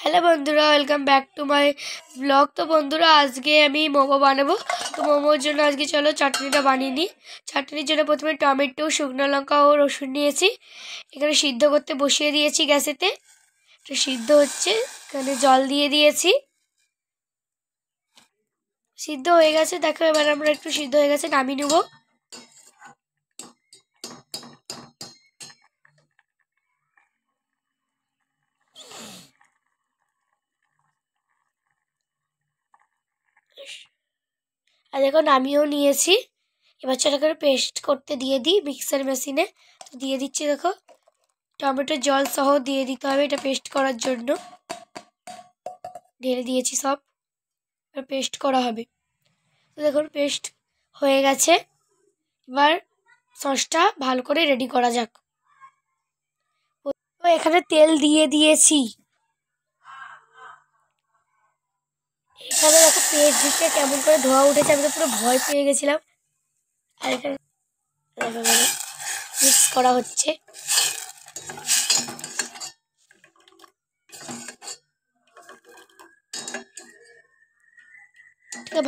Hello বন্ধুরা, welcome back to my blog. তো বন্ধুরা, আজকে আমি মোমো বানাবো। তো মোমোর জন্য আজকে চলো চাটনিটা বানিয়ে নিই। চাটনির জন্য প্রথমে টমেটো, শুকনো লঙ্কা ও রসুন নিয়েছি। এখানে সিদ্ধ করতে বসিয়ে দিয়েছি গ্যাসেতে। তো সিদ্ধ হচ্ছে, এখানে জল দিয়ে দিয়েছি। সিদ্ধ হয়ে গেছে, দেখো এবার আমরা একটু সিদ্ধ হয়ে গেছে, নামিয়ে নেবো। আর দেখো নামিয়েও নিয়েছি। এবার সেটা করে পেস্ট করতে দিয়ে দিই মিক্সার মেশিনে। তো দিয়ে দিচ্ছি, দেখো টমেটোর জল সহ দিয়ে দিতে হবে এটা পেস্ট করার জন্য। ঢেলে দিয়েছি সব, এবার পেস্ট করা হবে। তো দেখুন পেস্ট হয়ে গেছে। এবার সসটা ভালো করে রেডি করা যাক। তো এখানে তেল দিয়ে দিয়েছি। এখানে দেখো পেস্ট দিচ্ছে কেমন করে ধোয়া উঠেছে, আমি তো পুরো ভয় পেয়ে গেছিলাম। আর এখানে মিক্স করা হচ্ছে।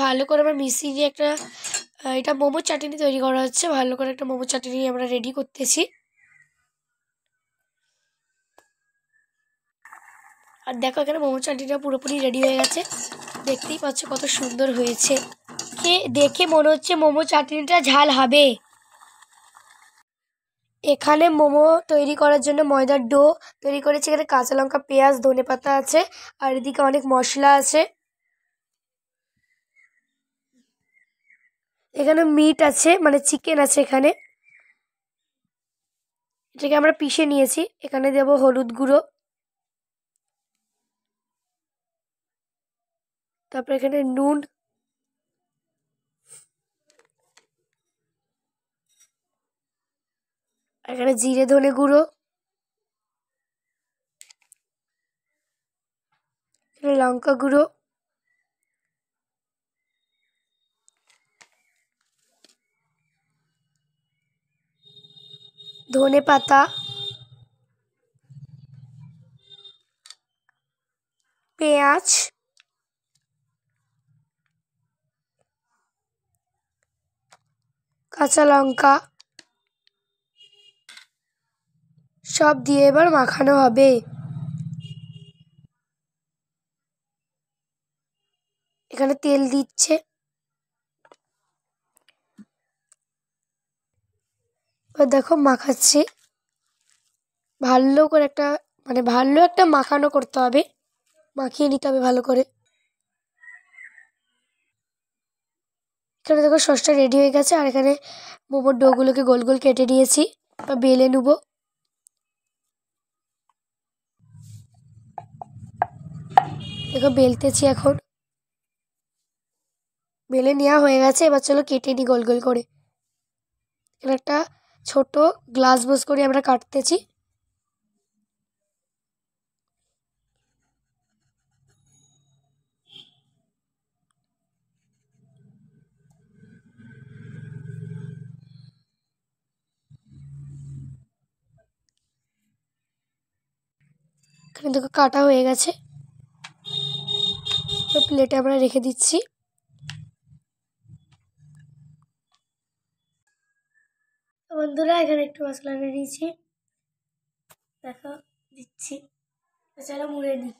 ভালো করে আমরা মিশিয়ে একটা এটা মোমো চাটনি তৈরি করা হচ্ছে। ভালো করে একটা মোমো চাটনি আমরা রেডি করতেছি। আর দেখো এখানে মোমো চাটনিটা পুরোপুরি রেডি হয়ে গেছে। দেখতেই পাচ্ছ কত সুন্দর হয়েছে। দেখে মনে হচ্ছে মোমো চাটনিটা ঝাল হবে। এখানে মোমো তৈরি করার জন্য ময়দার ডো তৈরি করেছি। এখানে কাঁচা লঙ্কা, পেঁয়াজ, ধনেপাতা আছে। আর এদিকে অনেক মশলা আছে। এখানে মিট আছে, মানে চিকেন আছে এখানে। এটাকে আমরা পিষে নিয়েছি। এখানে দেব হলুদ গুঁড়ো, তারপর এখানে নুন, এখানে জিরে ধনে গুঁড়ো, এখানে লঙ্কা গুঁড়ো, ধনে পাতা, পেঁয়াজ, কাঁচা লঙ্কা সব দিয়ে এবার মাখানো হবে। এখানে তেল দিচ্ছে। এবার দেখো মাখাচ্ছি। ভালো করে একটা ভালো একটা মাখানো করতে হবে, মাখিয়ে নিতে হবে ভালো করে। এখানে দেখো সসটা রেডি হয়ে গেছে। আর এখানে মোমোর ডোগুলোকে গোল গোল কেটে নিয়েছি, বা বেলে নেবো। দেখো বেলতেছি এখন। বেলে নেওয়া হয়ে গেছে, এবার চলো কেটে নিই গোল গোল করে। এখানে একটা ছোট গ্লাস বোস করে আমরা কাটতেছি। এখানে দেখো কাটা হয়ে গেছে। প্লেটে আমরা রেখে দিচ্ছি। বন্ধুরা, এখানে একটু মশলা নিয়ে নিয়েছি, দেখো দিচ্ছি। চলো মুড়ে নিই।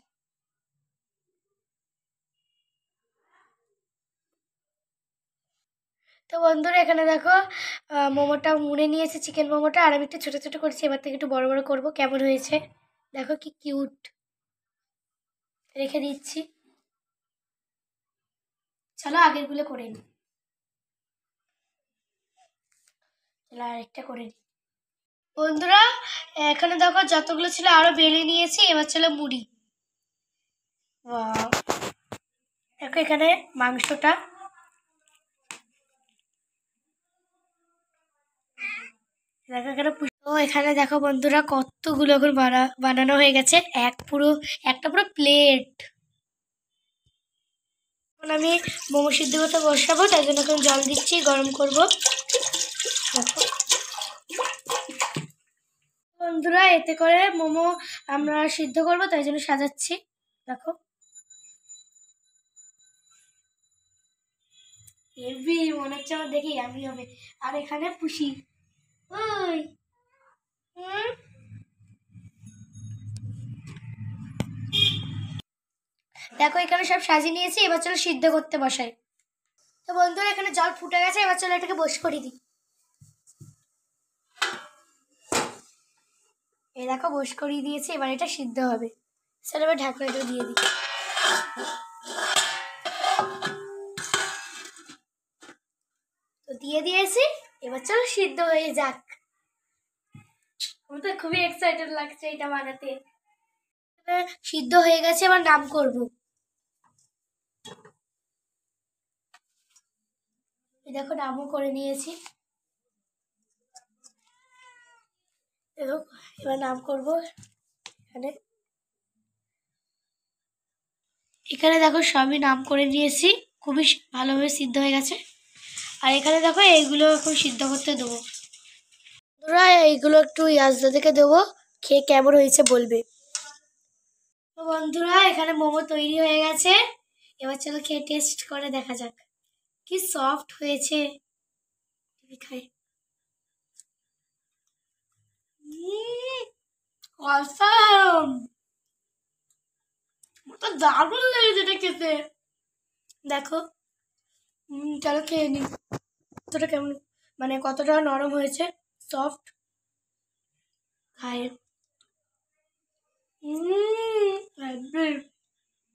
তো বন্ধুরা, এখানে দেখো মোমোটা মুড়ে নিয়েছে, চিকেন মোমোটা। আর আমি একটু ছোটো ছোটো করছি, এবার থেকে একটু বড় বড় করবো। কেমন হয়েছে দেখো, কি কিউট। রেখে দিচ্ছি। চলো আগেরগুলো করে নিই। চলো আরেকটা করে নিই। বন্ধুরা, এখানে দেখো যতগুলো ছিল আরো বেলে নিয়েছি। এবার চলো মুড়ি। ওয়াও, দেখো এখানে মাংসটা। দেখো এখানে এখানে দেখো বন্ধুরা, কতগুলো এখন বানানো হয়ে গেছে। একটা পুরো প্লেট। এখন আমি মোমো সিদ্ধ করতে বসাবো, তাই জন্য এখন জল দিচ্ছি, গরম করবো। দেখো বন্ধুরা, এতে করে মোমো আমরা সিদ্ধ করবো, তাই জন্য সাজাচ্ছি। দেখো হেভি মনে হচ্ছে আমার দেখি আমি হবে। আর এখানে পুষি ওই দেখো এখানে সব সাজিয়ে নিয়েছি, এবার চলো সিদ্ধ করতে বসাই। তো বন্ধুরা এখানে জল ফুটে গেছে, এবার চলো এটাকে বস করে দিই। এই দেখো বস করিয়ে দিয়েছি, এবার এটা সিদ্ধ হবে। চলো এবার ঢাকনাটা দিয়ে দিই। তো দিয়ে দিয়েছি, এবার চলো সিদ্ধ হয়ে যাক। আমার তো খুবই এক্সাইটেড লাগছে এটা বানাতে। সিদ্ধ হয়ে গেছে, এবার নাম করব। এই দেখো নামও করে নিয়েছি। দেখো এবার নাম করব। এখানে এখানে দেখো সবই নাম করে নিয়েছি, খুবই ভালোভাবে সিদ্ধ হয়ে গেছে। আর এখানে দেখো এইগুলো এখন সিদ্ধ করতে দেবো। বন্ধুরা এইগুলো একটু ইয়াজদা থেকে দেবো, খেয়ে কেমন হয়েছে বলবে। তো বন্ধুরা এখানে মোমো তৈরি হয়ে গেছে, এবার চলো খেয়ে টেস্ট করে দেখা যাক কি সফট হয়েছে। খাই অসাম, তো দারুণ লেগেছে এটা খেতে। দেখো চলো খেয়ে নি কতটা কেমন, মানে কতটা নরম হয়েছে, সফট। খায়